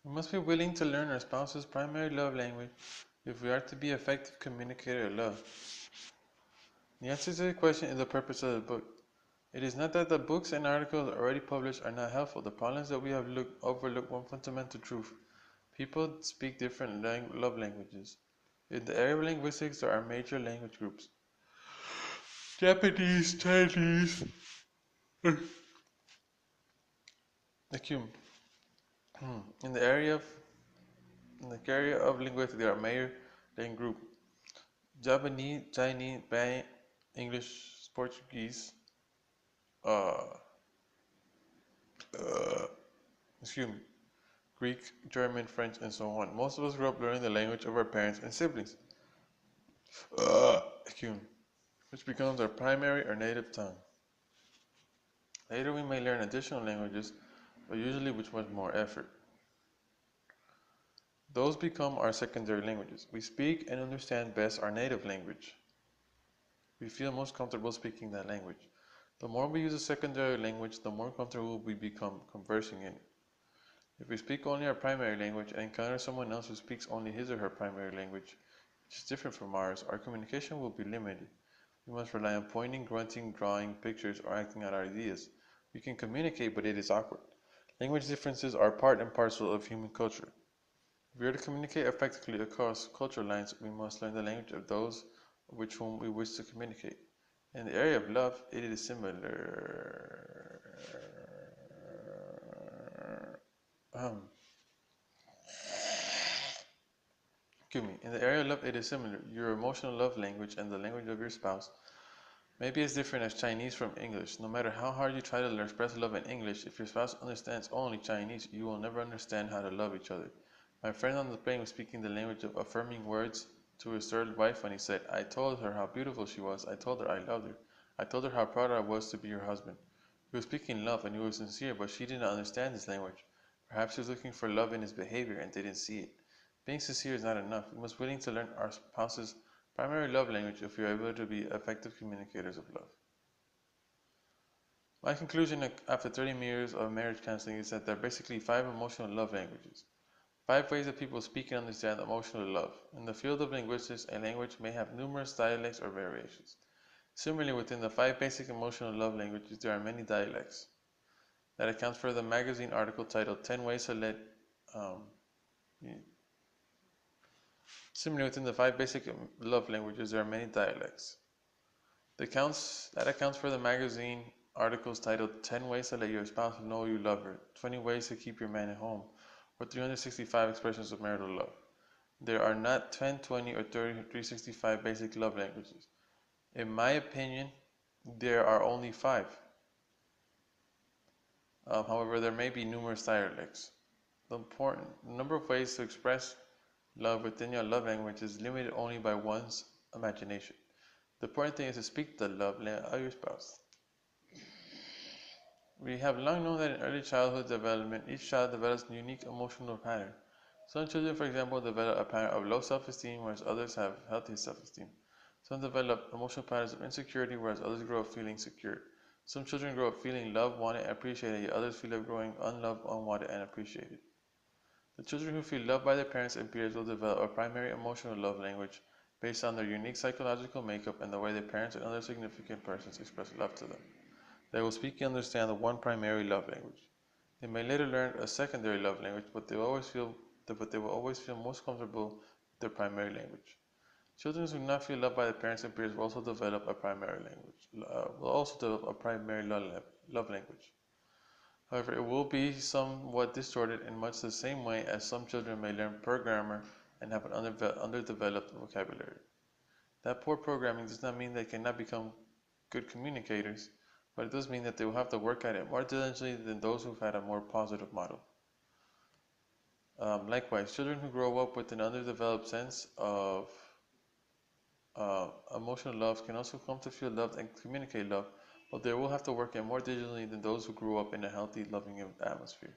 We must be willing to learn our spouse's primary love language if we are to be effective communicators of love. The answer to the question is the purpose of the book. It is not that the books and articles already published are not helpful. The problem is that we have overlooked one fundamental truth. People speak different love languages. In the area of linguistics, there are major language groups: Japanese, Chinese, excuse me. In the area of linguistics, there are major language groups: Japanese, Chinese, English, Portuguese, uh, uh, excuse me, Greek, German, French, and so on. Most of us grew up learning the language of our parents and siblings, excuse me, which becomes our primary or native tongue. Later, we may learn additional languages, but usually with much more effort. Those become our secondary languages. We speak and understand best our native language. We feel most comfortable speaking that language. The more we use a secondary language, the more comfortable we become conversing in it. If we speak only our primary language and encounter someone else who speaks only his or her primary language, which is different from ours, our communication will be limited. We must rely on pointing, grunting, drawing pictures, or acting out our ideas. We can communicate, but it is awkward. Language differences are part and parcel of human culture. If we are to communicate effectively across cultural lines, we must learn the language of those with whom we wish to communicate. In the area of love, it is similar. In the area of love, it is similar. Your emotional love language and the language of your spouse may be as different as Chinese from English. No matter how hard you try to express love in English, if your spouse understands only Chinese, you will never understand how to love each other. My friend on the plane was speaking the language of affirming words to his third wife when he said, "I told her how beautiful she was. I told her I loved her. I told her how proud I was to be her husband." He was speaking love and he was sincere, but she did not understand his language. Perhaps he was looking for love in his behavior and didn't see it. Being sincere is not enough. We must be willing to learn our spouse's primary love language if we are able to be effective communicators of love. My conclusion after 30 years of marriage counseling is that there are basically 5 emotional love languages. 5 ways that people speak and understand emotional love. In the field of linguistics, a language may have numerous dialects or variations. Similarly, within the 5 basic emotional love languages, there are many dialects. That accounts for the magazine article titled 10 Ways to Let um, Similarly, within the 5 basic love languages, there are many dialects. That accounts for the magazine articles titled 10 Ways to Let Your Spouse Know You Love Her, 20 Ways to Keep Your Man at Home, or 365 Expressions of Marital Love. There are not 10, 20, or 30, 365 basic love languages. In my opinion, there are only 5. However, there may be numerous dialects. The number of ways to express love within your love language is limited only by one's imagination. The important thing is to speak the love language of your spouse. We have long known that in early childhood development, each child develops a unique emotional pattern. Some children, for example, develop a pattern of low self-esteem, whereas others have healthy self-esteem. Some develop emotional patterns of insecurity, whereas others grow up feeling secure. Some children grow up feeling loved, wanted, and appreciated, yet others feel like growing unloved, unwanted, and appreciated. The children who feel loved by their parents and peers will develop a primary emotional love language based on their unique psychological makeup and the way their parents and other significant persons express love to them. They will speak and understand the one primary love language. They may later learn a secondary love language, but they will always feel most comfortable with their primary language. Children who do not feel loved by their parents and peers will also develop a primary love language. However, it will be somewhat distorted in much the same way as some children may learn poor grammar and have an underdeveloped vocabulary. That poor programming does not mean they cannot become good communicators, but it does mean that they will have to work at it more diligently than those who've had a more positive model. Likewise, children who grow up with an underdeveloped sense of emotional love can also come to feel loved and communicate love, but they will have to work at more diligently than those who grew up in a healthy, loving atmosphere.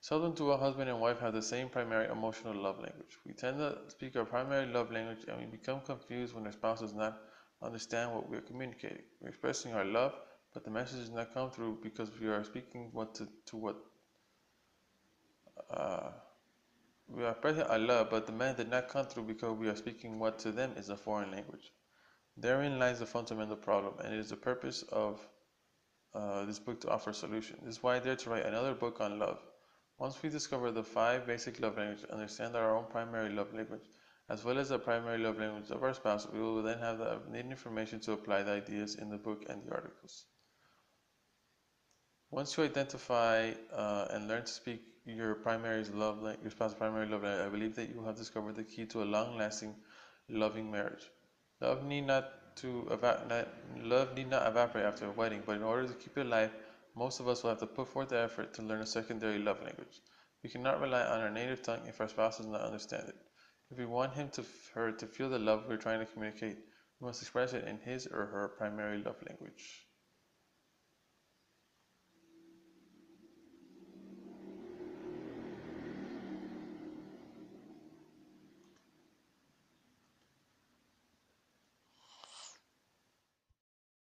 Seldom do a husband and wife have the same primary emotional love language. We tend to speak our primary love language and we become confused when our spouse does not understand what we are communicating. We're expressing our love, but the message does not come through because we are speaking uh, we are present Allah, but the man did not come through because we are speaking what to them is a foreign language. Therein lies the fundamental problem, and it is the purpose of this book to offer a solution. This is why I dare to write another book on love. Once we discover the 5 basic love languages, understand our own primary love language, as well as the primary love language of our spouse, we will then have the needed information to apply the ideas in the book and the articles. Once you identify and learn to speak your spouse's primary love language, I believe that you will have discovered the key to a long-lasting, loving marriage. Love need not to love need not evaporate after a wedding, but in order to keep it alive, most of us will have to put forth the effort to learn a secondary love language. We cannot rely on our native tongue if our spouse does not understand it. If we want her to feel the love we're trying to communicate, we must express it in his or her primary love language.